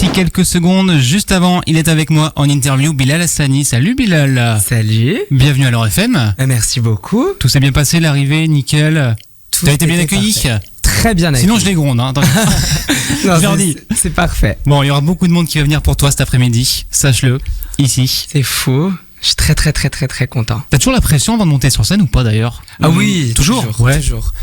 d'ici quelques secondes. Juste avant, il est avec moi en interview, Bilal Hassani. Salut Bilal. Salut. Bienvenue à l'Heure FM. Merci beaucoup. Tout s'est bien passé, l'arrivée, nickel. T'as été bien accueilli? Très bien accueilli. Sinon je les gronde. Hein. Non, je leur dis. C'est parfait. Bon, il y aura beaucoup de monde qui va venir pour toi cet après-midi. Sache-le, ici. C'est fou. Je suis très content. T'as toujours la pression avant de monter sur scène ou pas d'ailleurs? Ah oui, toujours. Toujours.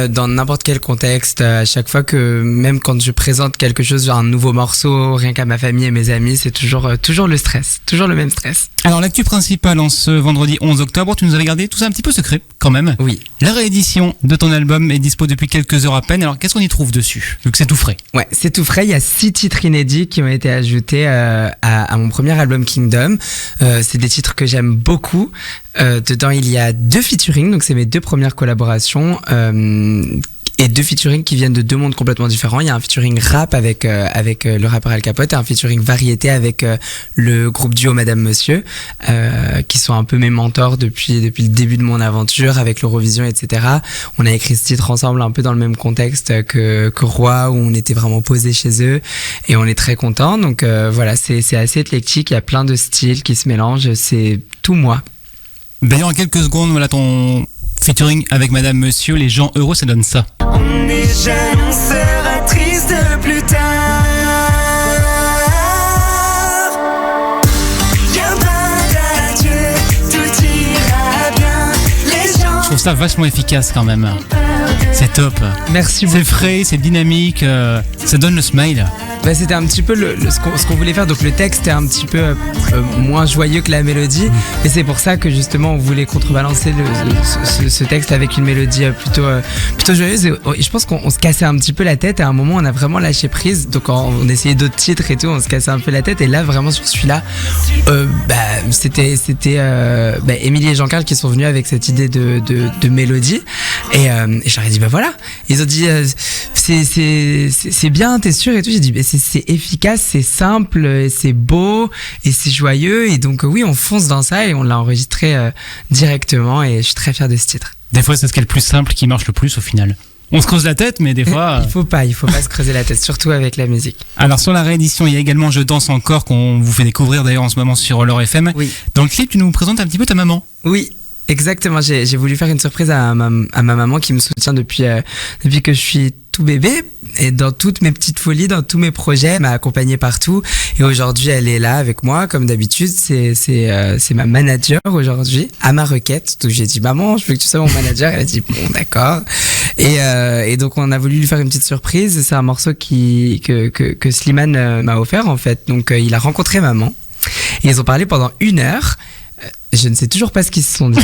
Dans n'importe quel contexte, à chaque fois que, même quand je présente quelque chose, genre un nouveau morceau, rien qu'à ma famille et mes amis, c'est toujours le stress, toujours le même stress. Alors l'actu principale en ce vendredi 11 octobre, tu nous avais gardé tout ça un petit peu secret quand même. Oui. La réédition de ton album est dispo depuis quelques heures à peine. Alors qu'est-ce qu'on y trouve dessus? Vu que c'est tout frais. Ouais, c'est tout frais. Il y a 6 titres inédits qui ont été ajoutés à mon premier album Kingdom. C'est des titres que j'aime beaucoup. Dedans, il y a 2 featuring, donc c'est mes 2 premières collaborations. Et 2 featuring qui viennent de 2 mondes complètement différents. Il y a un featuring rap avec le rappeur Al Capote et un featuring variété avec le groupe duo Madame Monsieur, qui sont un peu mes mentors depuis le début de mon aventure avec l'Eurovision, etc. On a écrit ce titre ensemble un peu dans le même contexte que Roi, où on était vraiment posés chez eux et on est très contents. Donc voilà, c'est assez éclectique, il y a plein de styles qui se mélangent, c'est tout moi. D'ailleurs, en quelques secondes, voilà ton featuring avec Madame Monsieur, les gens heureux, ça donne ça. On est jeunes, on sera triste plus tard. Y'a pas d'adieu, tout ira bien. Les gens. Je trouve ça vachement efficace quand même. C'est top. Merci beaucoup. C'est frais, c'est dynamique, ça donne le smile. Bah, c'était un petit peu ce qu'on voulait faire, donc le texte est un petit peu moins joyeux que la mélodie, et c'est pour ça que justement on voulait contrebalancer ce texte avec une mélodie plutôt joyeuse, et je pense qu'on se cassait un petit peu la tête. À un moment on a vraiment lâché prise, donc on essayait d'autres titres et tout, on se cassait un peu la tête, et là vraiment sur celui-là c'était Émilie et Jean-Carl qui sont venus avec cette idée de mélodie, et je leur ai dit bah voilà, ils ont dit c'est bien, t'es sûr et tout. J'ai dit c'est efficace, c'est simple, c'est beau et c'est joyeux, et donc oui, on fonce dans ça, et on l'a enregistré directement, et je suis très fier de ce titre. Des fois c'est ce qui est le plus simple qui marche le plus au final. On se creuse la tête, mais des fois... Il faut pas se creuser la tête, surtout avec la musique. Alors sur la réédition, il y a également Je danse encore, qu'on vous fait découvrir d'ailleurs en ce moment sur l'Heure FM. Oui. Dans le clip, tu nous présentes un petit peu ta maman. Oui. Exactement, j'ai voulu faire une surprise à ma maman qui me soutient depuis que je suis tout bébé, et dans toutes mes petites folies, dans tous mes projets, elle m'a accompagné partout, et aujourd'hui elle est là avec moi comme d'habitude. C'est ma manager aujourd'hui, à ma requête. Donc j'ai dit maman, je veux que tu sois mon manager. Elle a dit bon d'accord, et donc on a voulu lui faire une petite surprise. C'est un morceau que Slimane m'a offert en fait. Donc il a rencontré maman et ils ont parlé pendant 1 heure. Je ne sais toujours pas ce qu'ils se sont dit,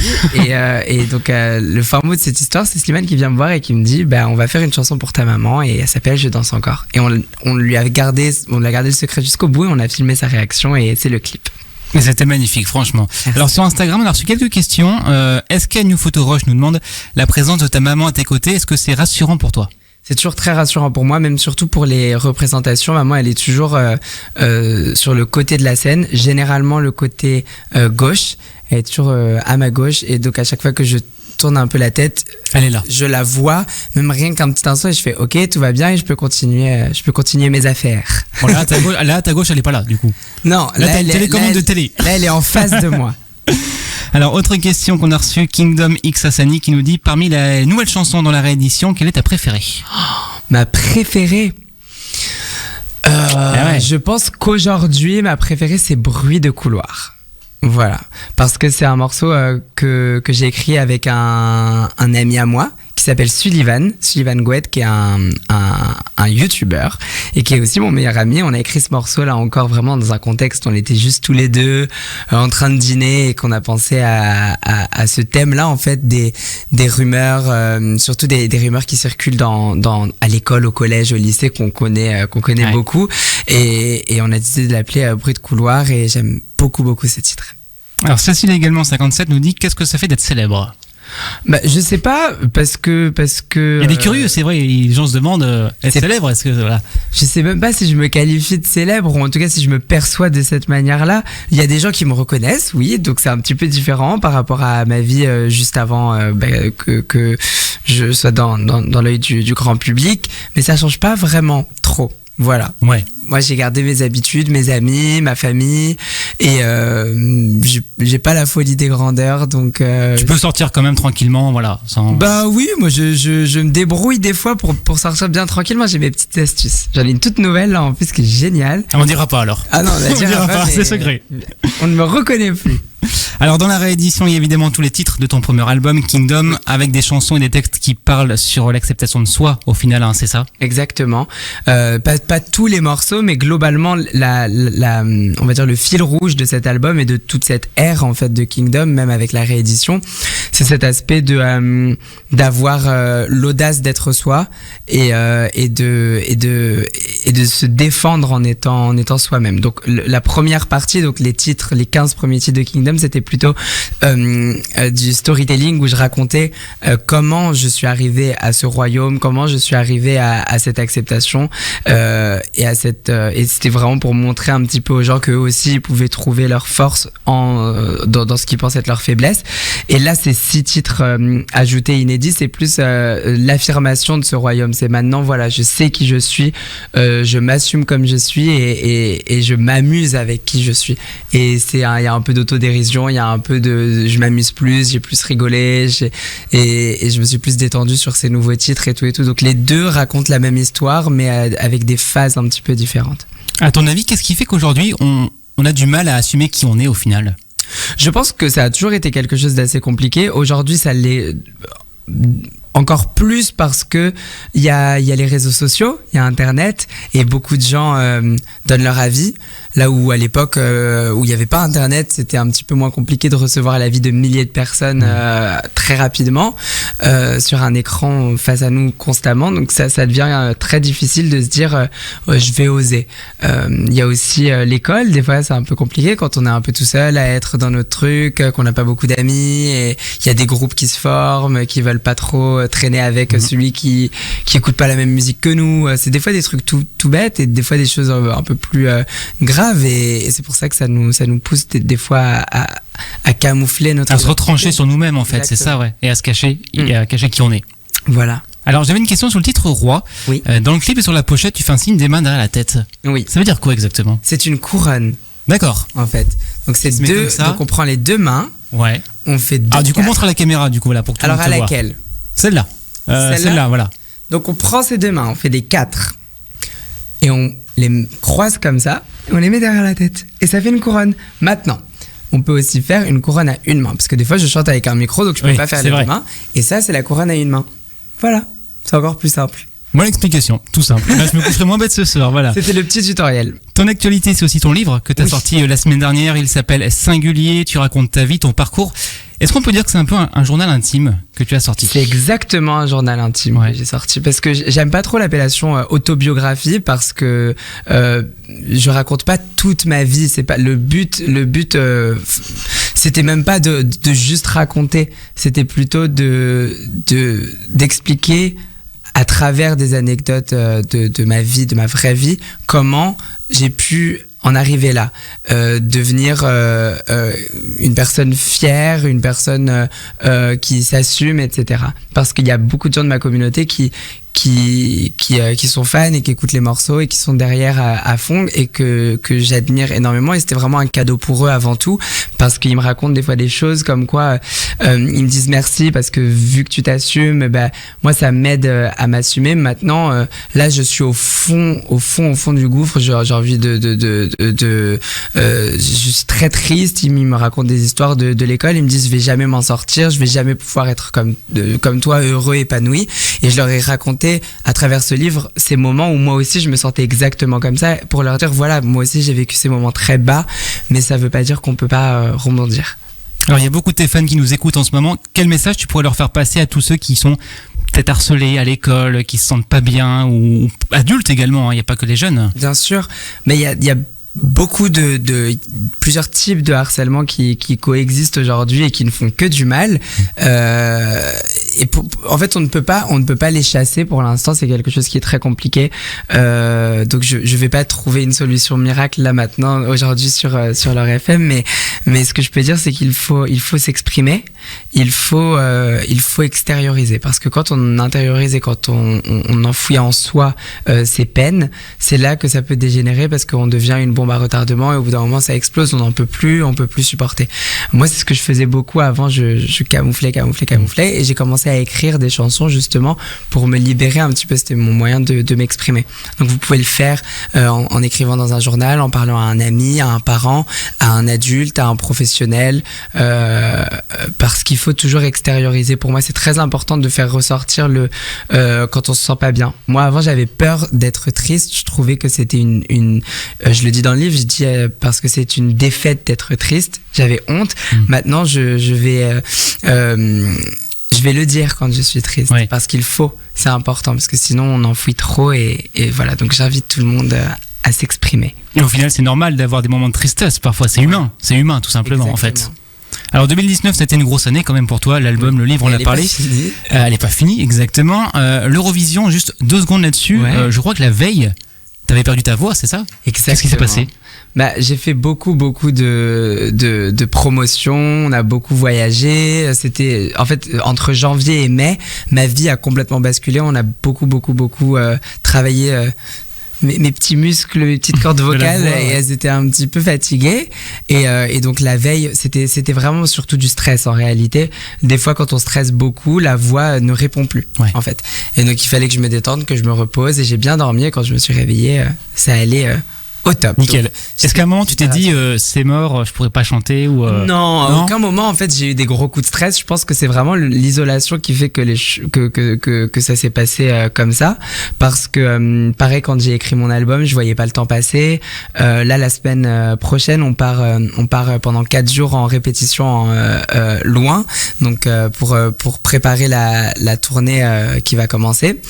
et donc le fin mot de cette histoire, c'est Slimane qui vient me voir et qui me dit on va faire une chanson pour ta maman, et elle s'appelle Je danse encore, et on l'a gardé le secret jusqu'au bout, et on a filmé sa réaction, et c'est le clip. Mais c'était magnifique, franchement. Merci. Alors sur Instagram, on a reçu quelques questions. Est-ce qu'à New Photo Rush nous demande la présence de ta maman à tes côtés? Est-ce que c'est rassurant pour toi? C'est toujours très rassurant pour moi, même surtout pour les représentations. Maman, elle est toujours sur le côté de la scène, généralement le côté gauche. Elle est toujours à ma gauche, et donc à chaque fois que je tourne un peu la tête, elle est là. Je la vois, même rien qu'un petit instant, et je fais ok, tout va bien, et je peux continuer mes affaires. Bon, là, à ta gauche, elle est pas là, du coup. Non, là t'as une télécommande de télé. Là, elle est en face de moi. Alors, autre question qu'on a reçue, Kingdom X Hassani qui nous dit, parmi les nouvelles chansons dans la réédition, quelle est ta préférée? Ma préférée Je pense qu'aujourd'hui, ma préférée, c'est Bruit de couloir. Voilà, parce que c'est un morceau que j'ai écrit avec un ami à moi qui s'appelle Sullivan Gouet, qui est un youtubeur et qui est aussi mon meilleur ami. On a écrit ce morceau là encore vraiment dans un contexte où on était juste tous les deux en train de dîner, et qu'on a pensé à ce thème là en fait, des rumeurs, surtout des rumeurs qui circulent à l'école, au collège, au lycée, qu'on connaît ouais. Beaucoup, et on a décidé de l'appeler Bruit de couloir, et j'aime beaucoup ce titre. Alors Cécile également 57 nous dit, qu'est-ce que ça fait d'être célèbre? Je sais pas, parce que il y a des curieux, c'est vrai, les gens se demandent être célèbre, est-ce que voilà. Je sais même pas si je me qualifie de célèbre, ou en tout cas si je me perçois de cette manière-là. Il y a des gens qui me reconnaissent, oui, donc c'est un petit peu différent par rapport à ma vie juste avant que je sois dans l'œil du grand public, mais ça change pas vraiment trop. Voilà. Ouais. Moi, j'ai gardé mes habitudes, mes amis, ma famille, et j'ai pas la folie des grandeurs, donc. Tu peux sortir quand même tranquillement, voilà. Sans... Bah oui, moi je me débrouille des fois pour sortir bien tranquillement. J'ai mes petites astuces. J'en ai une toute nouvelle là en plus qui est géniale. On dira pas alors. Ah non, On dira pas, c'est secret. On ne me reconnaît plus. Alors dans la réédition, il y a évidemment tous les titres de ton premier album Kingdom, avec des chansons et des textes qui parlent sur l'acceptation de soi au final, hein, c'est ça? Exactement. Pas tous les morceaux, mais globalement, on va dire le fil rouge de cet album et de toute cette ère en fait de Kingdom, même avec la réédition, c'est cet aspect d'avoir l'audace d'être soi et de se défendre en étant soi-même. Donc la première partie, donc les 15 premiers titres de Kingdom, c'était plutôt du storytelling où je racontais comment je suis arrivé à ce royaume, comment je suis arrivé à cette acceptation et c'était vraiment pour montrer un petit peu aux gens qu'eux aussi ils pouvaient trouver leur force dans ce qu'ils pensent être leur faiblesse. Et là, ces 6 titres ajoutés inédits, c'est plus l'affirmation de ce royaume. C'est maintenant, voilà, je sais qui je suis, je m'assume comme je suis et je m'amuse avec qui je suis. Et il y a un peu d'autodérision, il y a un peu je m'amuse plus, j'ai plus rigolé, et je me suis plus détendu sur ces nouveaux titres et tout. Donc les deux racontent la même histoire, mais avec des phases un petit peu différentes. À ton avis, qu'est-ce qui fait qu'aujourd'hui on a du mal à assumer qui on est au final? Je pense que ça a toujours été quelque chose d'assez compliqué. Aujourd'hui, ça l'est encore plus parce que il y a les réseaux sociaux, il y a Internet, et beaucoup de gens donnent leur avis. Là où à l'époque où il n'y avait pas Internet, c'était un petit peu moins compliqué de recevoir l'avis de milliers de personnes très rapidement sur un écran face à nous constamment. Donc ça devient très difficile de se dire je vais oser. Il y a aussi l'école. Des fois, c'est un peu compliqué quand on est un peu tout seul à être dans notre truc, qu'on n'a pas beaucoup d'amis, et il y a des groupes qui se forment, qui veulent pas trop traîner avec celui qui écoute pas la même musique que nous. C'est des fois des trucs tout bêtes et des fois des choses un peu plus graves, et c'est pour ça que ça nous pousse des fois à camoufler notre... À se retrancher sur nous-mêmes en fait. Exactement. C'est ça, ouais. Et à se cacher, et à cacher qui on est. Voilà. Alors j'avais une question sur le titre Roi. Oui. Dans le clip et sur la pochette, tu fais un signe des mains derrière la tête. Oui. Ça veut dire quoi exactement? C'est une couronne. D'accord. En fait. Donc c'est deux. Donc on prend les deux mains. Ouais. On fait deux. Ah, du coup, montre à la caméra, du coup, voilà, pour que tout le monde te voit. Alors à laquelle? Celle-là. Celle-là, voilà. Donc on prend ces deux mains, on fait des 4. Et on les croise comme ça, et on les met derrière la tête. Et ça fait une couronne. Maintenant, on peut aussi faire une couronne à une main. Parce que des fois, je chante avec un micro, donc je peux pas faire les deux mains. Et ça, c'est la couronne à une main. Voilà. C'est encore plus simple. Bonne explication, tout simple. Là, je me coucherai moins bête ce soir, voilà. C'était le petit tutoriel. Ton actualité, c'est aussi ton livre que tu as sorti la semaine dernière. Il s'appelle Singulier. Tu racontes ta vie, ton parcours. Est-ce qu'on peut dire que c'est un peu un journal intime que tu as sorti? C'est exactement un journal intime que j'ai sorti, parce que j'aime pas trop l'appellation autobiographie, parce que je raconte pas toute ma vie. C'est pas le but. C'était même pas de juste raconter. C'était plutôt d'expliquer à travers des anecdotes de ma vie, de ma vraie vie, comment j'ai pu en arriver là, devenir une personne fière, une personne qui s'assume, etc. Parce qu'il y a beaucoup de gens de ma communauté qui sont fans et qui écoutent les morceaux et qui sont derrière à fond, et que j'admire énormément, et c'était vraiment un cadeau pour eux avant tout, parce qu'ils me racontent des fois des choses comme quoi ils me disent merci parce que vu que tu t'assumes, moi ça m'aide à m'assumer. Maintenant là je suis au fond du gouffre, j'ai envie je suis très triste. Ils me racontent des histoires de l'école, ils me disent je vais jamais m'en sortir, je vais jamais pouvoir être comme toi, heureux, épanoui. Et je leur ai raconté à travers ce livre ces moments où moi aussi je me sentais exactement comme ça, pour leur dire voilà, moi aussi j'ai vécu ces moments très bas, mais ça veut pas dire qu'on peut pas rebondir. Alors il y a beaucoup de tes fans qui nous écoutent en ce moment. Quel message tu pourrais leur faire passer à tous ceux qui sont peut-être harcelés à l'école, qui se sentent pas bien, ou adultes également, il n'y a pas que les jeunes? Bien sûr, mais il y a beaucoup plusieurs types de harcèlement qui coexistent aujourd'hui et qui ne font que du mal. En fait, on ne peut pas les chasser pour l'instant. C'est quelque chose qui est très compliqué. Donc, je vais pas trouver une solution miracle là maintenant, aujourd'hui sur leur FM. Mais ce que je peux dire, c'est qu'il faut s'exprimer. Il faut extérioriser, parce que quand on intériorise et quand on enfouit en soi ses peines, c'est là que ça peut dégénérer, parce qu'on devient une bombe à retardement et au bout d'un moment ça explose, on peut plus supporter. Moi, c'est ce que je faisais beaucoup avant. Je camouflais et j'ai commencé à écrire des chansons justement pour me libérer un petit peu. C'était mon moyen de m'exprimer. Donc vous pouvez le faire en écrivant dans un journal, en parlant à un ami, à un parent, à un adulte, à un professionnel, parce qu'il faut toujours extérioriser. Pour moi, c'est très important de faire ressortir quand on se sent pas bien. Moi, avant, j'avais peur d'être triste. Je trouvais que c'était je le dis dans le livre, je dis parce que c'est une défaite d'être triste. J'avais honte. Maintenant, je vais le dire quand je suis triste, Ouais. parce qu'il faut. C'est important, parce que sinon on enfouit trop et voilà. Donc j'invite tout le monde à s'exprimer. Et au final, c'est normal d'avoir des moments de tristesse. Parfois, c'est humain. C'est humain, tout simplement, en fait. Exactement. Alors 2019, c'était une grosse année quand même pour toi. L'album, le livre, on Elle l'a est parlé. pas finie. Elle est pas finie, exactement. L'Eurovision, juste 2 secondes là-dessus. Ouais. Je crois que la veille, t'avais perdu ta voix, c'est ça? Exactement. Qu'est-ce qui s'est passé? J'ai fait beaucoup de promotions. On a beaucoup voyagé. C'était, en fait, entre janvier et mai, ma vie a complètement basculé. On a beaucoup travaillé mes petits muscles, mes petites cordes vocales, voix, et ouais. elles étaient un petit peu fatiguées. Et donc la veille, c'était vraiment surtout du stress en réalité. Des fois, quand on stresse beaucoup, la voix ne répond plus, Ouais. en fait. Et donc il fallait que je me détende, que je me repose, et j'ai bien dormi. Et quand je me suis réveillée, ça allait au top. Nickel. Donc, Est-ce qu'à un moment tu t'es dit c'est mort, je pourrais pas chanter ou Non, à non aucun moment en fait j'ai eu des gros coups de stress. Je pense que c'est vraiment l'isolation qui fait que ça s'est passé comme ça, parce que pareil, quand j'ai écrit mon album, je voyais pas le temps passer. Là, la semaine prochaine, on part pendant 4 jours en répétition loin, donc pour préparer la tournée qui va commencer.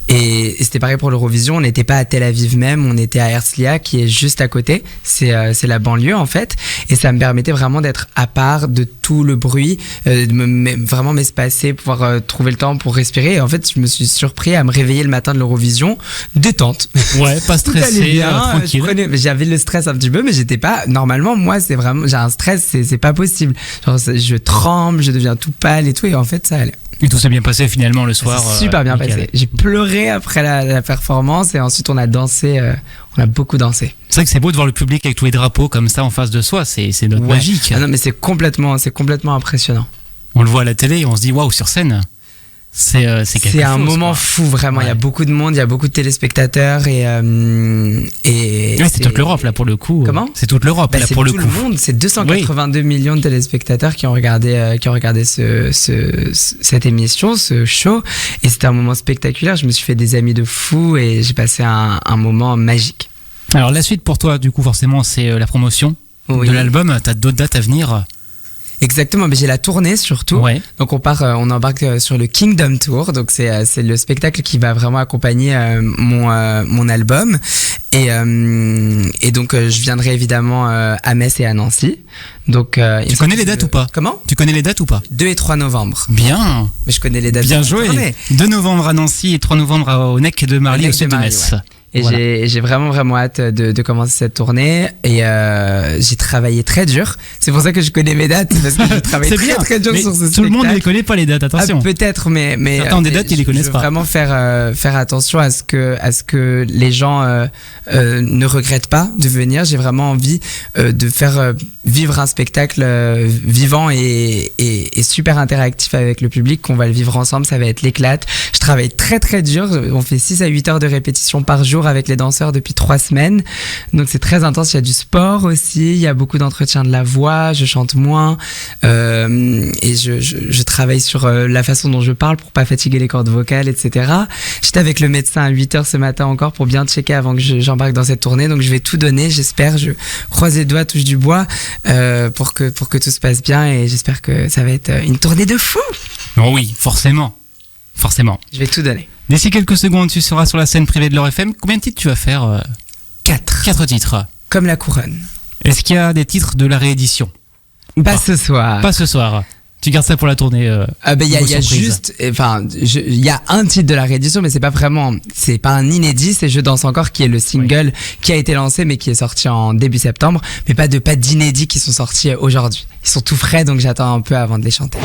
Et c'était pareil pour l'Eurovision. On n'était pas à Tel Aviv même, on était à Herzliya, qui est juste à côté. C'est la banlieue en fait, et ça me permettait vraiment d'être à part de tout le bruit, vraiment m'espacer, pouvoir trouver le temps pour respirer. Et en fait, je me suis surpris à me réveiller le matin de l'Eurovision détente. Ouais, pas Tout allait stressé, bien, tranquille. j'avais le stress un petit peu, mais j'étais pas. Normalement, moi, c'est vraiment, j'ai un stress, c'est pas possible. Genre, je tremble, je deviens tout pâle et tout, et en fait, ça allait. Et tout s'est bien passé finalement le soir. C'est super bien nickel. passé. J'ai pleuré après la performance, et ensuite on a dansé, on a beaucoup dansé. C'est vrai que c'est beau de voir le public avec tous les drapeaux comme ça en face de soi, c'est notre Ouais. magique. Ah non, mais c'est complètement impressionnant. On le voit à la télé et on se dit waouh, sur scène. C'est quelque chose. C'est un moment quoi. fou, vraiment. Il y a Ouais. beaucoup de monde, il y a beaucoup de téléspectateurs, et Ouais, c'est toute l'Europe là pour le coup. Comment C'est toute l'Europe là c'est pour le tout coup. le monde. C'est 282 millions de téléspectateurs qui ont regardé cette émission, ce show. Et c'était un moment spectaculaire. Je me suis fait des amis de fou et j'ai passé un moment magique. Alors la suite pour toi, du coup, forcément, c'est la promotion Oui. de l'album. T'as d'autres dates à venir. Exactement, mais j'ai la tournée surtout. Ouais. Donc on embarque sur le Kingdom Tour. Donc c'est le spectacle qui va vraiment accompagner mon album. Et donc je viendrai évidemment à Metz et à Nancy. Donc Tu connais les dates ou pas? Comment? Tu connais les dates ou pas? 2 et 3 novembre. Bien. Mais je connais les dates. Bien de la joué. tournée. 2 novembre à Nancy et 3 novembre au Nec de Marly Au au Nec sud de de Marly, Metz. ouais. Et Voilà. j'ai vraiment hâte de commencer cette tournée. Et j'ai travaillé très dur. C'est pour ça que je connais mes dates, parce que je travaille C'est très bien. très dur Mais sur ce spectacle. tout le monde ne les connaît pas les dates, attention. Ah, peut-être, mais Certains ont des dates, ils les connaissent je veux pas. vraiment faire attention à ce que les gens ne regrettent pas de venir. J'ai vraiment envie de faire vivre un spectacle vivant et super interactif avec le public. Qu'on va le vivre ensemble, ça va être l'éclate. Je travaille très très dur. On fait 6 à 8 heures de répétition par jour avec les danseurs depuis 3 semaines. Donc c'est très intense. Il y a du sport aussi. Il y a beaucoup d'entretien de la voix. Je chante moins. Et je travaille sur la façon dont je parle pour pas fatiguer les cordes vocales, etc. J'étais avec le médecin à 8 heures ce matin encore pour bien checker avant que j'embarque dans cette tournée. Donc je vais tout donner, j'espère. Je croise les doigts, touche du bois pour que tout se passe bien, et j'espère que ça va être une tournée de fou. Oh oui, forcément. Forcément. Je vais tout donner. D'ici quelques secondes, tu seras sur la scène privée de l'Or FM. Combien de titres tu vas faire 4. 4 titres. comme la couronne. Est-ce qu'il y a des titres de la réédition? Pas ce soir. Pas ce soir. Tu gardes ça pour la tournée. Il y a surprise. juste, il y a un titre de la réédition, mais c'est pas un inédit, c'est Je danse encore qui est le single qui a été lancé mais qui est sorti en début septembre, mais pas d'inédits qui sont sortis aujourd'hui. Ils sont tout frais, donc j'attends un peu avant de les chanter.